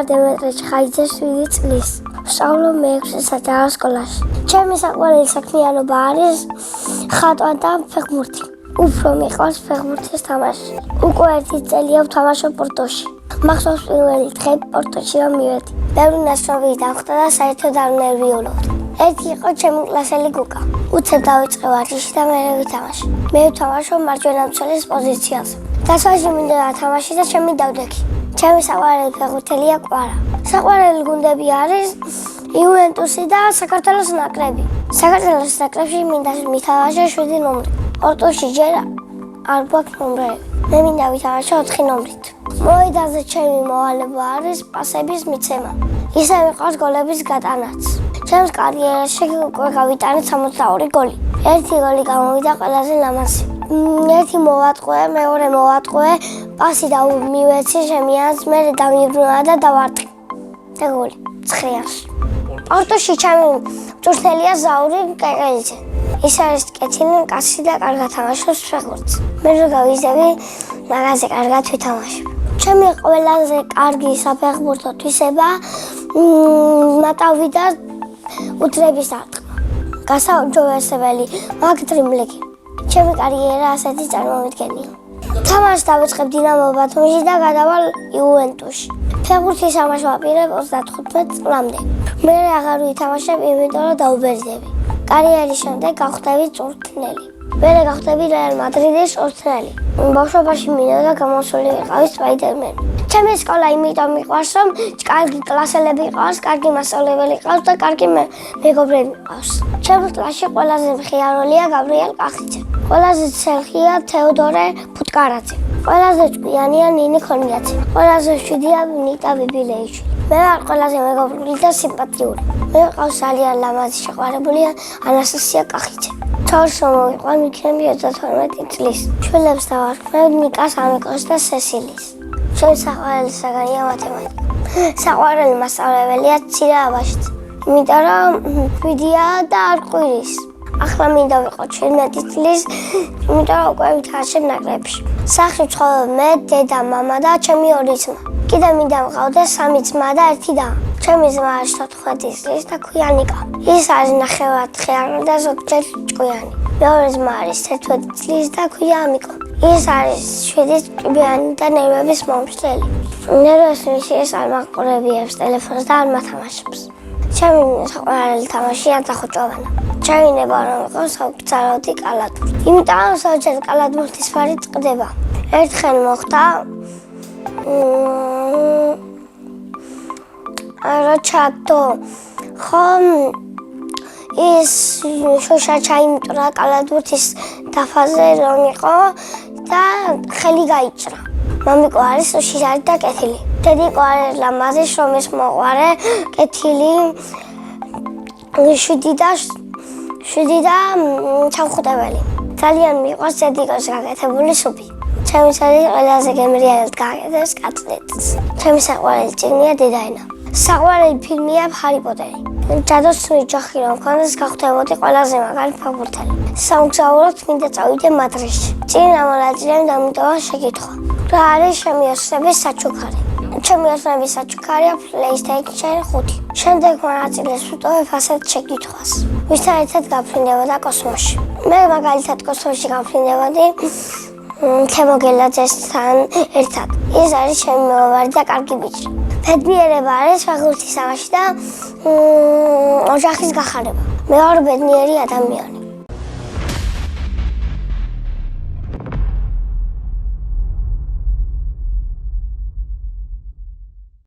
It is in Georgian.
დემეტრე ჩხაიძე 7 წლის. ვსწავლობ მე-6 საჯარო სკოლაში. ჩემი საყვარელი საქმიანობა არის ხატვა და ფეხბურთი. უფრო მიყვარს ფეხბურთის თამაში. უკვე 1 წელია ვთამაშობ პორტოში. მახსოვს პირველი დღე პორტოში რომ მივედი. ბევრი ნაცნობი დამხვდა და საერთოდ არ ვნერვიულობდი. ერთი იყო ჩემი კლასელი გუკა. უცებ დავიწყე ვარჯიში და მერე ვითამაშე. მე ვთამაშობ მარჯვენა მცველის პოზიციაზე. დასვაჟი მინდა ვათამაში და ჩემი დავდექი. ჩემი საყვარელი ფეხბურთელია კვარა. საყვარელი გუნდები არის იუვენტუსი და საქართველოს ნაკრები. საქართველოს ნაკრებში მინდა მითამაშე 7 ნომრით. პორტოში ჯერ არ გვაქვს ნომრები. მე მინდა ვითამაშე 4 ნომრით. მოედანზე ჩემი მოვალეობა არის პასების მიცემა. ისე მიყვარს გოლების გატანაც. ჩემს კარიერაში უკვე გავიტანე 62 გოლი. ერთი გოლი გამოვიდა ყველაზე ლამაზი. ერთი მოვატყუე, მეორე მოვატყუე, პასი მივეცი შემიანს, მე დამიბრუნა და დავარტყი. და გოლი 9-ში. პორტოში ჩემი მწვრთნელია ზაური კეკელიძე. ის არის კეთილი კაცი და კარგად თამაშობს ფეხბურთს. მე რო გავიზრდები, მაგაზე კარგად ვითამაშებ. ჩემი ყველაზე კარგი საფეხბურთო თვისება ნატავი და უთრების დარტყმა. გასაუმჯობესებელი მაგდრიბლინგი. ჩემი კარიერა ასეთი წარმომიდგენია. თამაშს დავიწყებ დინამო ბათუმში და გადავალ იუვენტუსში. ფეხბურთის თამაშს ვაპირებ 35 წლამდე. მე აღარ ვითამაშებ, იმიტომ რომ დაუბერძდები. კარიერის შემდეგ გავხდები წვრთნელი. მერე გავხდები რეალ მადრიდის წვრთნელი. ბავშვობაში მინდოდა გამოსული ვიყავი სპაიდერმენი. ჩემი სკოლა იმიტომ მიყვარს, რომ კარგი კლასელები ყავს, კარგი მასწავლებელი ყავს და კარგი მეგობრები ყავს. ჩემს კლასში ყველაზე მხიარულია გაბრიელ კახიძე. ყველაზე ცელხია თეოდორე ფუტკარაძე. ყველაზე ჭკვიანია ნინი ქონიაძე. ყველაზე მშვიდია ნიკა ბიბილეიშვილი. მე ვარ ყველაზე მეგობრული და სიმპათიური. მე ვყავს ძალიან ლამაზი შეყვარებულია ანასტასია კახიძე. თორს რომ მოვიყვან მიქნები 32 წლის. შვილებს დავარქმევ ნიკას, ამიკოს და სესილის. ჩემი საყვარელი საგანია მათემატიკა. საყვარელი მასწავლებელია ცირა აბაშიძე. იმიტომ რომ ვიდია და არ ყვირის. ახლა მინდა ვიყო 17 წლის, იმიტომ რომ უკვე ვითამაშებ ნაკრებში. სახლში ვცხოვრობ მე, დედა, მამა და ჩემი 2 ძმა. კიდევ მინდა მყავდეს 3 ძმა და 1 და. ჩემი ძმა არის 14 წლის და ქვია ნიკა. ის არის ნახევართხიანი და ზოგჯერ ჭკვიანი. მეორე ძმა არის 11 წლის და ქვია ამიკო. ის არის 7 ტკბიანი და ნერვების მომშლელი. ნერვებს მისიეს არ მაყურებიებს ტელეფონს და არ მათამაშებს. ჩემი საყვარელი თამაშია დახოჭოვანა. ჩაინება რომ იყო საოცაროდი კალათბურთი. იმიტომ რომ საოცარ კალათბურთის ფარი წყდება. ერთხელ მოხდა როჩატო ხომ ის შოშა ჩაიმტრა კალათბურთის დაფაზე რომ იყო და ხელი გაიჭრა. მამიკო არის შიშარი და კეთილი. დედიკო არის ლამაზი, შრომის მოყვარე, კეთილი, შვიდი და ჩამხვდებელი. ძალიან მიყვარს დედიკოს გაკეთებული სუპი. ჩემი სადი ყველაზე გემრიელად გააკეთებს კატლეტს. ჩემი საყვარელი წიგნია დედაენა. საყვარელი ფილმია ჰარი პოტერი. ჯადოსნური ჯახი რომ მქონდეს გავხდებოდი ყველაზე მაგარი ფეხბურთელი. სამგზავროდ მინდა წავიდე მადრიდში. წინ ამონაწილემ დამიტოვა შეკითხვა. რა არის ჩემი ოცნების საჩუქარი? ჩემი ოცნების საჩუქარია PlayStation 5. შემდეგ მონაწილეს ვიტოვებ ასეთ შეკითხვას. ვისთან ერთად გავფრინდებოდა კოსმოსში? მე მაგალითად კოსმოსში გავფრინდებოდი თემოგელაძესთან ერთად. ის არის ჩემი მეგობარი და კარგი ბიჭი. ბედნიერება არის ფეხბურთის თამაში და ოჯახის გახარება. მე ვარ ბედნიერი ადამიანი.